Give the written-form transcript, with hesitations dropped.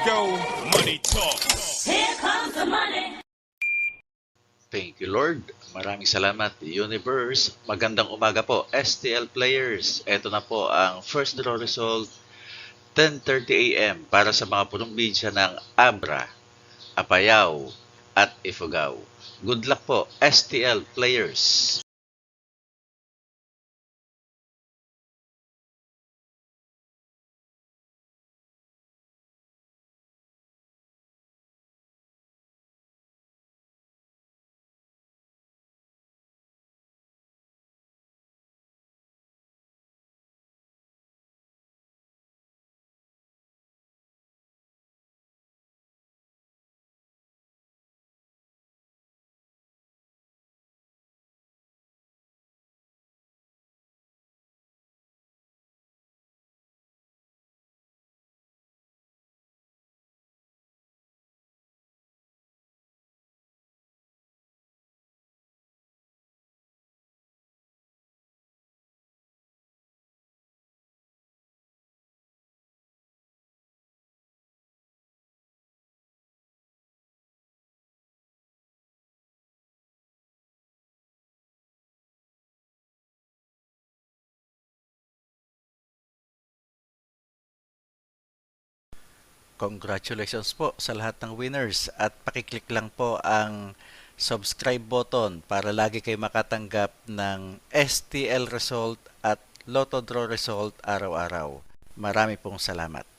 go, money talk. Here comes the money. Thank you, Lord. Maraming salamat, Universe. Magandang umaga po, STL players. Ito na po ang first draw result, 10:30 a.m. para sa mga punong bidya ng Abra, Apayao, at Ifugao. Good luck po, STL players. Congratulations po sa lahat ng winners at pakiclick lang po ang subscribe button para lagi kayo makatanggap ng STL result at Lotto Draw result araw-araw. Marami pong salamat.